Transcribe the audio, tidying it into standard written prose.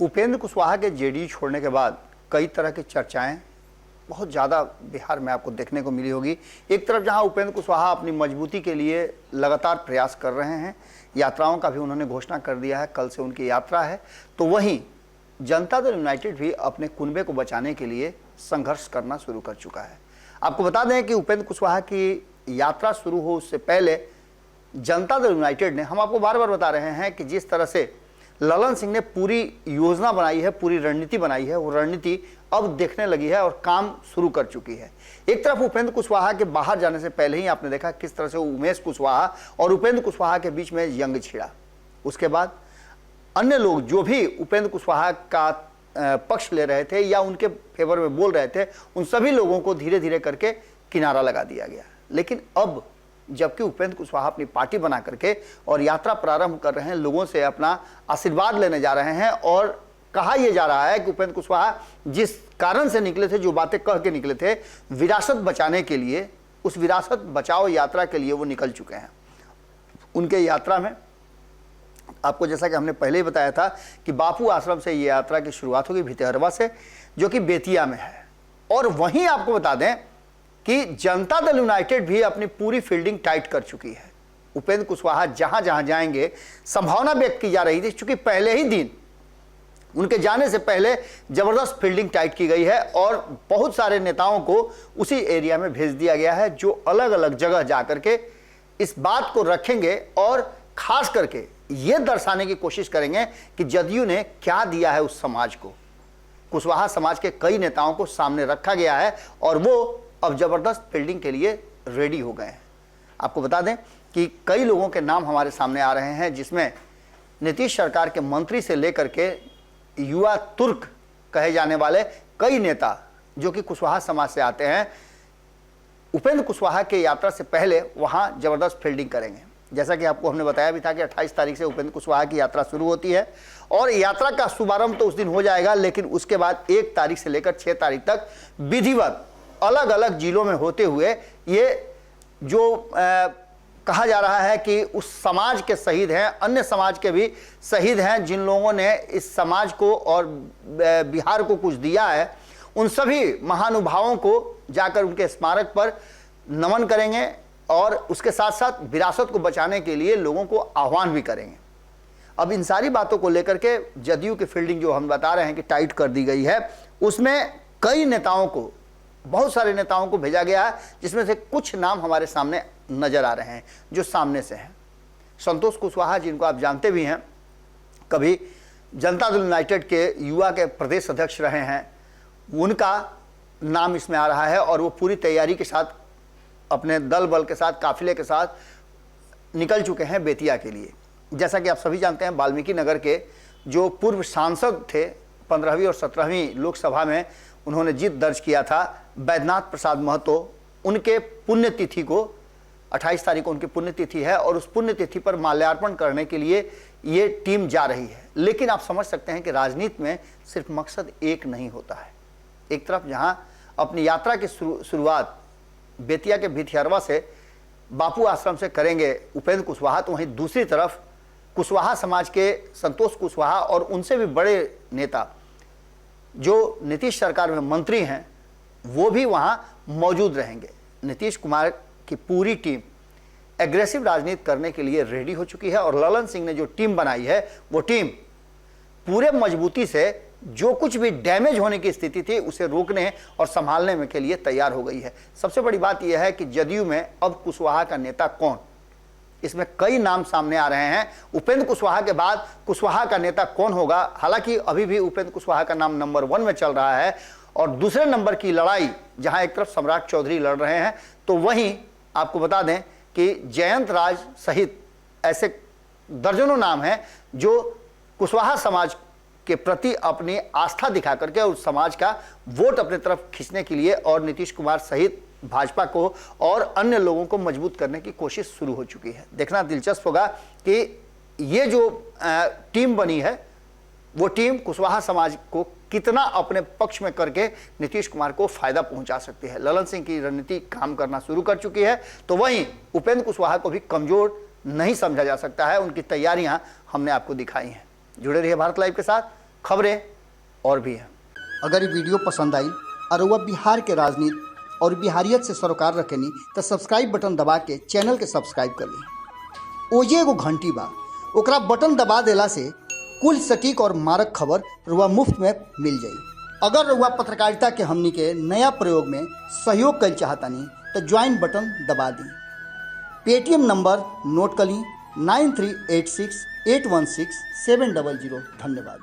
उपेंद्र कुशवाहा के जेडीयू छोड़ने के बाद कई तरह की चर्चाएं बहुत ज़्यादा बिहार में आपको देखने को मिली होगी। एक तरफ जहां उपेंद्र कुशवाहा अपनी मजबूती के लिए लगातार प्रयास कर रहे हैं, यात्राओं का भी उन्होंने घोषणा कर दिया है, कल से उनकी यात्रा है, तो वहीं जनता दल यूनाइटेड भी अपने कुनबे को बचाने के लिए संघर्ष करना शुरू कर चुका है। आपको बता दें कि उपेंद्र कुशवाहा की यात्रा शुरू हो उससे पहले जनता दल यूनाइटेड ने, हम आपको बार बार बता रहे हैं कि जिस तरह से ललन सिंह ने पूरी योजना बनाई है, पूरी रणनीति बनाई है, वो रणनीति अब देखने लगी है और काम शुरू कर चुकी है। एक तरफ उपेंद्र कुशवाहा के बाहर जाने से पहले ही आपने देखा किस तरह से उमेश कुशवाहा और उपेंद्र कुशवाहा के बीच में जंग छिड़ा। उसके बाद अन्य लोग जो भी उपेंद्र कुशवाहा का पक्ष ले रहे थे या उनके फेवर में बोल रहे थे, उन सभी लोगों को धीरे धीरे करके किनारा लगा दिया गया। लेकिन अब जबकि उपेंद्र कुशवाहा अपनी पार्टी बना करके और यात्रा प्रारंभ कर रहे हैं, लोगों से अपना आशीर्वाद लेने जा रहे हैं और कहा यह जा रहा है कि उपेंद्र कुशवाहा जिस कारण से निकले थे, जो बातें कह के निकले थे विरासत बचाने के लिए, उस विरासत बचाओ यात्रा के लिए वो निकल चुके हैं। उनके यात्रा में आपको जैसा कि हमने पहले ही बताया था कि बापू आश्रम से ये यात्रा की शुरुआत होगी भितहरवा से, जो कि बेतिया में है। और वहीं आपको बता दें कि जनता दल यूनाइटेड भी अपनी पूरी फील्डिंग टाइट कर चुकी है। उपेंद्र कुशवाहा जहां जहां जाएंगे, संभावना व्यक्त की जा रही थी, चूंकि पहले ही दिन उनके जाने से पहले जबरदस्त फील्डिंग टाइट की गई है और बहुत सारे नेताओं को उसी एरिया में भेज दिया गया है, जो अलग अलग जगह जाकर के इस बात को रखेंगे और खास करके ये दर्शाने की कोशिश करेंगे कि जदयू ने क्या दिया है उस समाज को। कुशवाहा समाज के कई नेताओं को सामने रखा गया है और वो अब जबरदस्त फील्डिंग के लिए रेडी हो गए हैं। आपको बता दें कि कई लोगों के नाम हमारे सामने आ रहे हैं, जिसमें नीतीश सरकार के मंत्री से लेकर के युवा तुर्क कहे जाने वाले कई नेता जो कि कुशवाहा समाज से आते हैं, उपेंद्र कुशवाहा के यात्रा से पहले वहां जबरदस्त फील्डिंग करेंगे। जैसा कि आपको हमने बताया भी था कि 28 तारीख से उपेंद्र कुशवाहा की यात्रा शुरू होती है और यात्रा का शुभारंभ तो उस दिन हो जाएगा, लेकिन उसके बाद 1 तारीख से लेकर 6 तारीख तक विधिवत अलग अलग जिलों में होते हुए ये जो कहा जा रहा है कि उस समाज के शहीद हैं, अन्य समाज के भी शहीद हैं, जिन लोगों ने इस समाज को और बिहार को कुछ दिया है, उन सभी महानुभावों को जाकर उनके स्मारक पर नमन करेंगे और उसके साथ साथ विरासत को बचाने के लिए लोगों को आह्वान भी करेंगे। अब इन सारी बातों को लेकर के जदयू की फील्डिंग जो हम बता रहे हैं कि टाइट कर दी गई है, उसमें कई नेताओं को, बहुत सारे नेताओं को भेजा गया है, जिसमें से कुछ नाम हमारे सामने नजर आ रहे हैं जो सामने से हैं। संतोष कुशवाहा, जिनको आप जानते भी हैं, कभी जनता दल यूनाइटेड के युवा के प्रदेश अध्यक्ष रहे हैं, उनका नाम इसमें आ रहा है और वो पूरी तैयारी के साथ अपने दल बल के साथ, काफिले के साथ निकल चुके हैं बेतिया के लिए। जैसा कि आप सभी जानते हैं, वाल्मीकि नगर के जो पूर्व सांसद थे, 15वीं और 17वीं लोकसभा में उन्होंने जीत दर्ज किया था, बैद्यनाथ प्रसाद महतो, उनके पुण्यतिथि को 28 तारीख को उनकी पुण्यतिथि है और उस पुण्यतिथि पर माल्यार्पण करने के लिए ये टीम जा रही है। लेकिन आप समझ सकते हैं कि राजनीति में सिर्फ मकसद एक नहीं होता है। एक तरफ जहां अपनी यात्रा की शुरुआत बेतिया के भितहरवा से बापू आश्रम से करेंगे उपेंद्र कुशवाहा, तो वहीं दूसरी तरफ कुशवाहा समाज के संतोष कुशवाहा और उनसे भी बड़े नेता जो नीतीश सरकार में मंत्री हैं, वो भी वहां मौजूद रहेंगे। नीतीश कुमार की पूरी टीम एग्रेसिव राजनीति करने के लिए रेडी हो चुकी है और ललन सिंह ने जो टीम बनाई है, वो टीम पूरे मजबूती से जो कुछ भी डैमेज होने की स्थिति थी उसे रोकने और संभालने में के लिए तैयार हो गई है। सबसे बड़ी बात यह है कि जदयू में अब कुशवाहा का नेता कौन, इसमें कई नाम सामने आ रहे हैं। उपेंद्र कुशवाहा के बाद कुशवाहा का नेता कौन होगा, हालांकि अभी भी उपेंद्र कुशवाहा का नाम नंबर 1 में चल रहा है और दूसरे नंबर की लड़ाई जहां एक तरफ सम्राट चौधरी लड़ रहे हैं, तो वहीं आपको बता दें कि जयंत राज सहित ऐसे दर्जनों नाम हैं जो कुशवाहा समाज के प्रति अपनी आस्था दिखा करके और उस समाज का वोट अपने तरफ खींचने के लिए और नीतीश कुमार सहित भाजपा को और अन्य लोगों को मजबूत करने की कोशिश शुरू हो चुकी है। देखना दिलचस्प होगा कि ये जो टीम बनी है, वो टीम कुशवाहा समाज को कितना अपने पक्ष में करके नीतीश कुमार को फायदा पहुंचा सकती है। ललन सिंह की रणनीति काम करना शुरू कर चुकी है, तो वहीं उपेंद्र कुशवाहा को भी कमजोर नहीं समझा जा सकता है। उनकी तैयारियां हमने आपको दिखाई हैं। जुड़े रहिए भारत लाइव के साथ। खबरें और भी हैं। अगर ये वीडियो पसंद आई और वह बिहार के राजनीति और बिहारियत से सरोकार रखेनी तो सब्सक्राइब बटन दबा के चैनल के सब्सक्राइब कर ली। ओजे एगो घंटी बा, ओकरा बटन दबा देला से कुल सटीक और मारक खबर रुआ मुफ्त में मिल जाई। अगर रुआ पत्रकारिता के हमनी के नया प्रयोग में सहयोग कर चाहतानी तो ज्वाइन बटन दबा दी। पेटीएम नंबर नोट कर ली 9386816700। धन्यवाद।